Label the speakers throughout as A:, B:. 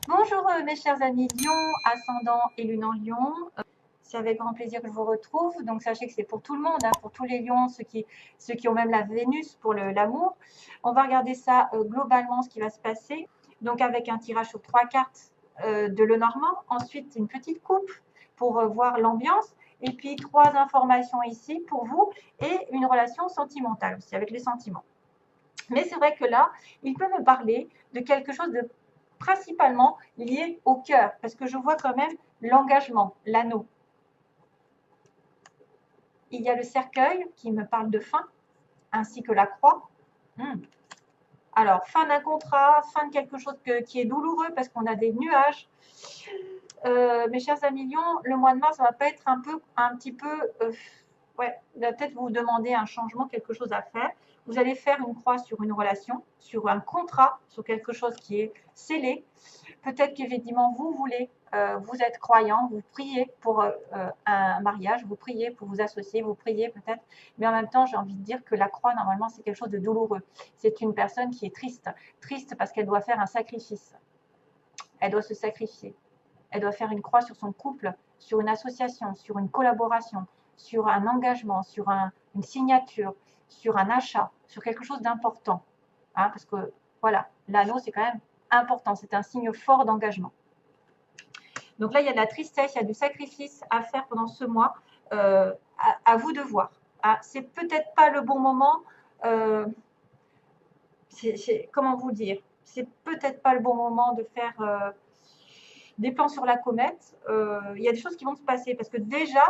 A: Bonjour mes chers amis Lion, ascendant et lune en Lion. C'est avec grand plaisir que je vous retrouve. Donc sachez que c'est pour tout le monde, hein, pour tous les lions, ceux qui ont même la Vénus pour l'amour. On va regarder ça globalement, ce qui va se passer. Donc avec un tirage sur 3 cartes de Lenormand. Ensuite, une petite coupe pour voir l'ambiance. Et puis 3 informations ici pour vous et une relation sentimentale aussi, avec les sentiments. Mais c'est vrai que là, il peut me parler de quelque chose de principalement lié au cœur, parce que je vois quand même l'engagement, l'anneau. Il y a le cercueil qui me parle de fin, ainsi que la croix. Alors, fin d'un contrat, fin de quelque chose qui est douloureux parce qu'on a des nuages. Mes chers amis Lions, le mois de mars, ça va pas être un petit peu, ouais, il va peut-être vous demander un changement, quelque chose à faire. Vous allez faire une croix sur une relation, sur un contrat, sur quelque chose qui est scellé. Peut-être qu'effectivement, vous voulez, vous êtes croyant, vous priez pour un mariage, vous priez pour vous associer, vous priez peut-être, mais en même temps, j'ai envie de dire que la croix, normalement, c'est quelque chose de douloureux. C'est une personne qui est triste, triste parce qu'elle doit faire un sacrifice. Elle doit se sacrifier. Elle doit faire une croix sur son couple, sur une association, sur une collaboration, sur un engagement, sur une signature, sur un achat, sur quelque chose d'important. Hein, parce que voilà, l'anneau, c'est quand même important, c'est un signe fort d'engagement. Donc là, il y a de la tristesse, il y a du sacrifice à faire pendant ce mois. À vous de voir. Ah, c'est peut-être pas le bon moment. Comment vous dire? C'est peut-être pas le bon moment de faire des plans sur la comète. Il y a des choses qui vont se passer parce que déjà,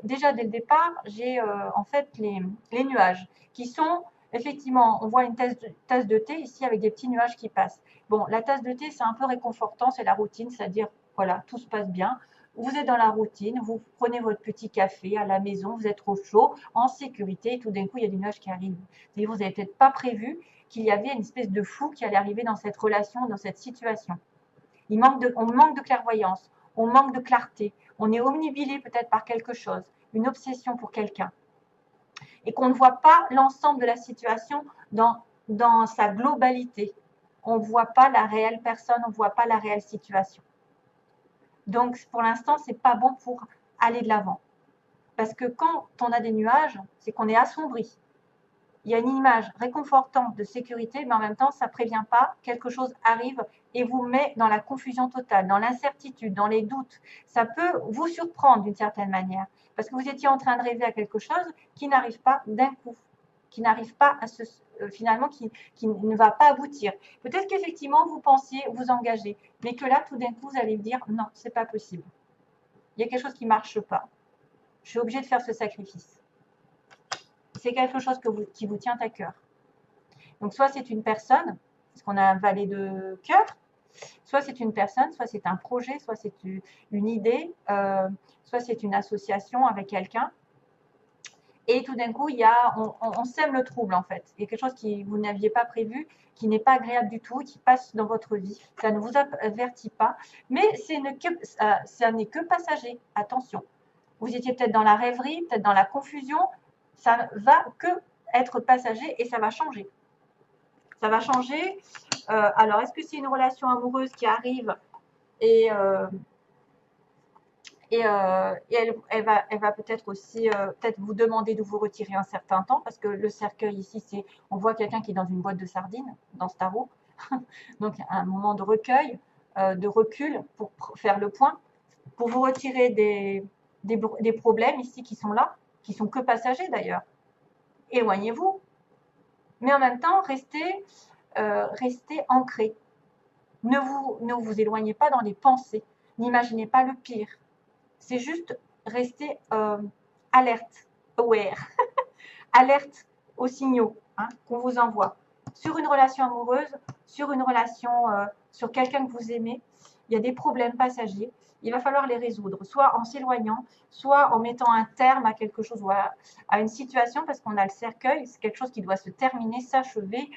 A: déjà dès le départ, j'ai en fait les nuages qui sont effectivement, on voit une tasse de thé ici avec des petits nuages qui passent. Bon, la tasse de thé, c'est un peu réconfortant, c'est la routine, c'est-à-dire, voilà, tout se passe bien. Vous êtes dans la routine, vous prenez votre petit café à la maison, vous êtes au chaud, en sécurité, et tout d'un coup, il y a des nuages qui arrivent. C'est-à-dire, vous n'avez peut-être pas prévu qu'il y avait une espèce de flou qui allait arriver dans cette relation, dans cette situation. On manque de clairvoyance, on manque de clarté, on est omnibilé peut-être par quelque chose, une obsession pour quelqu'un, et qu'on ne voit pas l'ensemble de la situation dans sa globalité. On ne voit pas la réelle personne, on ne voit pas la réelle situation. Donc pour l'instant, ce n'est pas bon pour aller de l'avant. Parce que quand on a des nuages, c'est qu'on est assombri. Il y a une image réconfortante de sécurité, mais en même temps, ça ne prévient pas, quelque chose arrive et vous met dans la confusion totale, dans l'incertitude, dans les doutes. Ça peut vous surprendre d'une certaine manière, parce que vous étiez en train de rêver à quelque chose qui n'arrive pas d'un coup, qui n'arrive pas à finalement, qui ne va pas aboutir. Peut-être qu'effectivement, vous pensiez vous engager, mais que là, tout d'un coup, vous allez dire non, c'est pas possible. Il y a quelque chose qui ne marche pas. Je suis obligée de faire ce sacrifice. C'est quelque chose qui vous tient à cœur. Donc, soit c'est une personne, parce qu'on a un valet de cœur, soit c'est une personne, soit c'est un projet, soit c'est une idée, soit c'est une association avec quelqu'un. Et tout d'un coup, on sème le trouble en fait. Il y a quelque chose que vous n'aviez pas prévu, qui n'est pas agréable du tout, qui passe dans votre vie. Ça ne vous avertit pas, mais ça n'est que passager. Attention. Vous étiez peut-être dans la rêverie, peut-être dans la confusion. Ça ne va que être passager et ça va changer. Ça va changer. Alors, est-ce que c'est une relation amoureuse qui arrive et, elle va peut-être aussi peut-être vous demander de vous retirer un certain temps parce que le cercueil ici, on voit quelqu'un qui est dans une boîte de sardines dans ce tarot. Donc, un moment de recueil, de recul pour faire le point, pour vous retirer des problèmes ici qui sont là, qui sont que passagers d'ailleurs. Éloignez-vous, mais en même temps, restez ancré. Ne vous éloignez pas dans les pensées. N'imaginez pas le pire. C'est juste rester alerte, aware, alerte aux signaux qu'on vous envoie. Sur une relation amoureuse, sur une relation, sur quelqu'un que vous aimez, il y a des problèmes passagers. Il va falloir les résoudre, soit en s'éloignant, soit en mettant un terme à quelque chose ou à une situation, parce qu'on a le cercueil, c'est quelque chose qui doit se terminer, s'achever.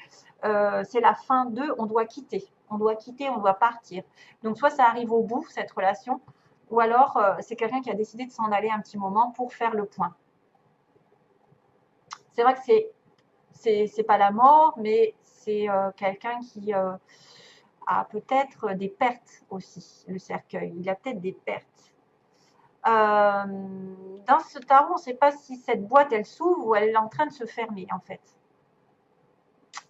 A: C'est la fin de, on doit quitter, on doit partir. Donc soit ça arrive au bout, cette relation, ou alors c'est quelqu'un qui a décidé de s'en aller un petit moment pour faire le point. C'est vrai que c'est pas la mort, mais c'est quelqu'un qui a peut-être des pertes aussi, le cercueil. Il a peut-être des pertes. Dans ce tarot, on ne sait pas si cette boîte, elle s'ouvre ou elle est en train de se fermer, en fait.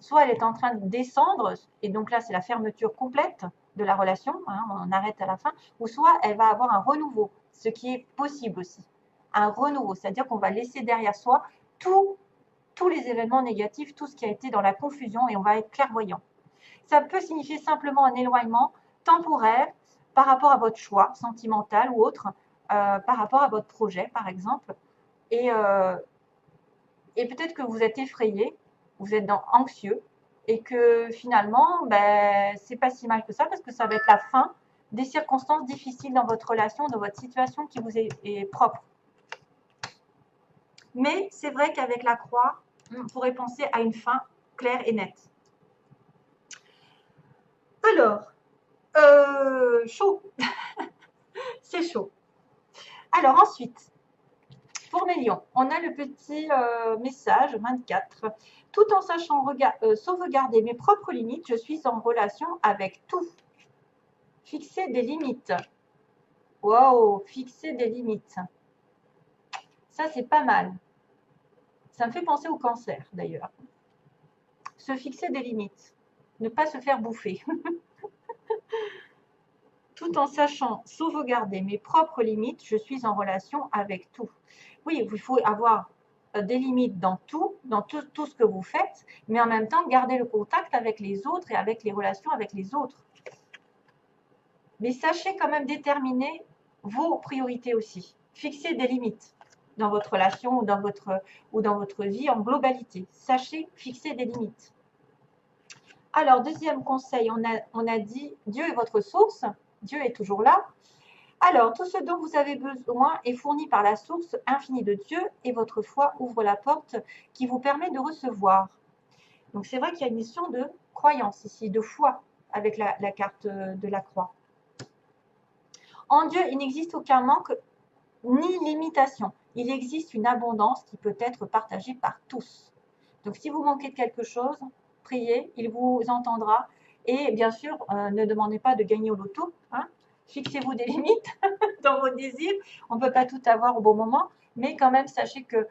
A: Soit elle est en train de descendre, et donc là, c'est la fermeture complète de la relation, hein, on arrête à la fin, ou soit elle va avoir un renouveau, ce qui est possible aussi. Un renouveau, c'est-à-dire qu'on va laisser derrière soi tous les événements négatifs, tout ce qui a été dans la confusion, et on va être clairvoyant. Ça peut signifier simplement un éloignement temporaire par rapport à votre choix sentimental ou autre, par rapport à votre projet, par exemple. Et peut-être que vous êtes effrayé, vous êtes anxieux, et que finalement, ben, c'est pas si mal que ça, parce que ça va être la fin des circonstances difficiles dans votre relation, dans votre situation qui vous est propre. Mais c'est vrai qu'avec la croix, on pourrait penser à une fin claire et nette. Alors, chaud. C'est chaud. Alors ensuite, pour mes lions, on a le petit message 24. Tout en sachant sauvegarder mes propres limites, je suis en relation avec tout. Fixer des limites. Wow, fixer des limites. Ça, c'est pas mal. Ça me fait penser au cancer, d'ailleurs. Se fixer des limites. Ne pas se faire bouffer. Tout en sachant sauvegarder mes propres limites, je suis en relation avec tout. Oui, il faut avoir des limites dans tout ce que vous faites, mais en même temps, garder le contact avec les autres et avec les relations avec les autres. Mais sachez quand même déterminer vos priorités aussi. Fixez des limites dans votre relation ou dans votre vie en globalité. Sachez fixer des limites. Alors, deuxième conseil, on a dit Dieu est votre source. Dieu est toujours là. Alors, tout ce dont vous avez besoin est fourni par la source infinie de Dieu et votre foi ouvre la porte qui vous permet de recevoir. Donc, c'est vrai qu'il y a une notion de croyance ici, de foi avec la carte de la croix. En Dieu, il n'existe aucun manque ni limitation. Il existe une abondance qui peut être partagée par tous. Donc, si vous manquez de quelque chose, priez, il vous entendra. Et bien sûr, ne demandez pas de gagner au loto. Hein. Fixez-vous des limites dans vos désirs. On ne peut pas tout avoir au bon moment, mais quand même, sachez que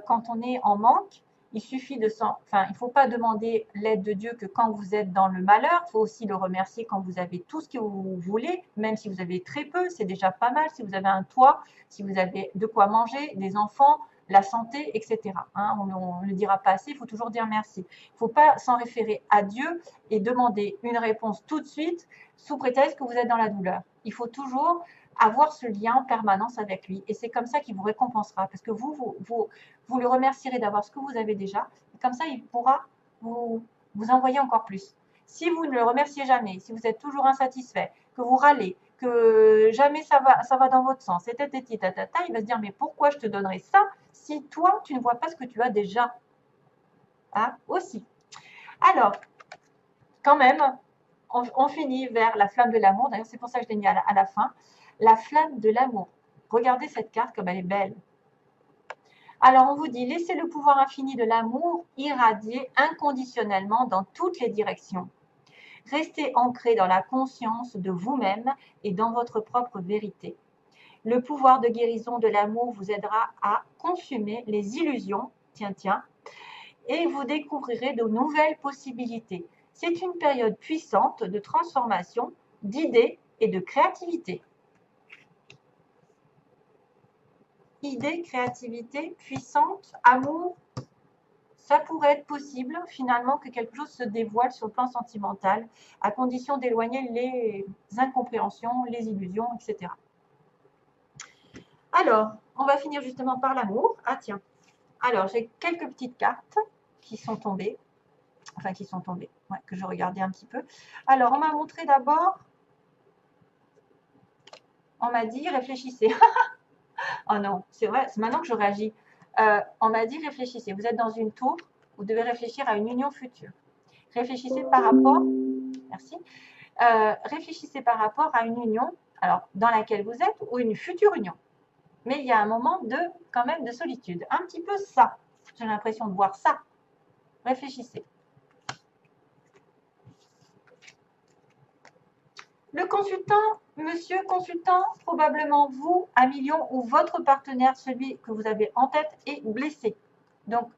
A: quand on est en manque, il suffit il ne faut pas demander l'aide de Dieu que quand vous êtes dans le malheur. Il faut aussi le remercier quand vous avez tout ce que vous voulez, même si vous avez très peu, c'est déjà pas mal. Si vous avez un toit, si vous avez de quoi manger, des enfants, la santé, etc. Hein, on ne le dira pas assez, il faut toujours dire merci. Il ne faut pas s'en référer à Dieu et demander une réponse tout de suite sous prétexte que vous êtes dans la douleur. Il faut toujours avoir ce lien en permanence avec lui. Et c'est comme ça qu'il vous récompensera. Parce que vous le remercierez d'avoir ce que vous avez déjà. Et comme ça, il pourra vous envoyer encore plus. Si vous ne le remerciez jamais, si vous êtes toujours insatisfait, que vous râlez, que jamais ça va dans votre sens, et il va se dire, mais pourquoi je te donnerais ça si toi, tu ne vois pas ce que tu as déjà, hein, aussi. Alors, quand même, on finit vers la flamme de l'amour. D'ailleurs, c'est pour ça que je l'ai mis à la fin. La flamme de l'amour. Regardez cette carte comme elle est belle. Alors, on vous dit, laissez le pouvoir infini de l'amour irradier inconditionnellement dans toutes les directions. Restez ancré dans la conscience de vous-même et dans votre propre vérité. Le pouvoir de guérison de l'amour vous aidera à consumer les illusions, et vous découvrirez de nouvelles possibilités. C'est une période puissante de transformation, d'idées et de créativité. Idées, créativité, puissante, amour, ça pourrait être possible finalement que quelque chose se dévoile sur le plan sentimental, à condition d'éloigner les incompréhensions, les illusions, etc. Alors, on va finir justement par l'amour. Ah tiens, alors j'ai quelques petites cartes qui sont tombées, ouais, que je regardais un petit peu. Alors, on m'a montré d'abord, on m'a dit réfléchissez. Oh non, c'est vrai, c'est maintenant que je réagis. On m'a dit réfléchissez. Vous êtes dans une tour, vous devez réfléchir à une union future. Réfléchissez par rapport, merci. Réfléchissez par rapport à une union, alors dans laquelle vous êtes ou une future union. Mais il y a un moment quand même de solitude. Un petit peu ça. J'ai l'impression de voir ça. Réfléchissez. Le consultant, monsieur consultant, probablement vous, à million, ou votre partenaire, celui que vous avez en tête, est blessé. Donc,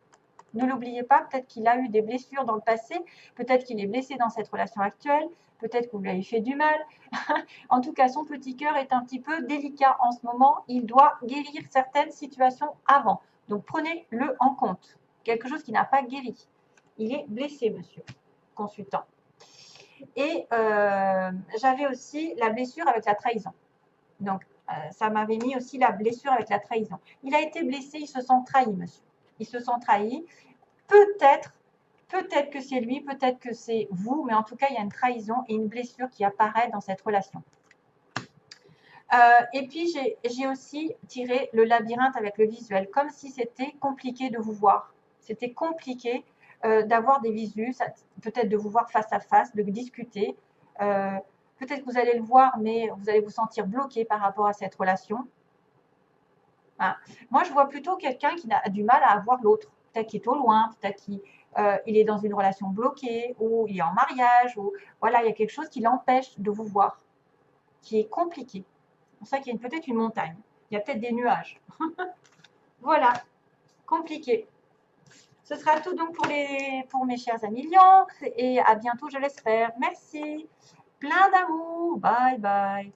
A: ne l'oubliez pas, peut-être qu'il a eu des blessures dans le passé, peut-être qu'il est blessé dans cette relation actuelle, peut-être que vous lui avez fait du mal. En tout cas, son petit cœur est un petit peu délicat en ce moment. Il doit guérir certaines situations avant. Donc, prenez-le en compte. Quelque chose qui n'a pas guéri. Il est blessé, monsieur consultant. Et j'avais aussi la blessure avec la trahison. Donc, ça m'avait mis aussi la blessure avec la trahison. Il a été blessé, il se sent trahi, monsieur. Il se sent trahi. Peut-être que c'est lui, peut-être que c'est vous, mais en tout cas, il y a une trahison et une blessure qui apparaît dans cette relation. Et puis, j'ai aussi tiré le labyrinthe avec le visuel, comme si c'était compliqué de vous voir. C'était compliqué d'avoir des visus, peut-être de vous voir face à face, de discuter. Peut-être que vous allez le voir, mais vous allez vous sentir bloqué par rapport à cette relation. Hein. Moi, je vois plutôt quelqu'un qui a du mal à avoir l'autre. Peut-être qu'il est au loin, peut-être qu'il est dans une relation bloquée, ou il est en mariage, ou voilà, il y a quelque chose qui l'empêche de vous voir, qui est compliqué. C'est pour ça qu'il y a peut-être une montagne. Il y a peut-être des nuages. Voilà, compliqué. Ce sera tout donc pour mes chers amis Lion, et à bientôt, je l'espère. Merci. Plein d'amour. Bye bye.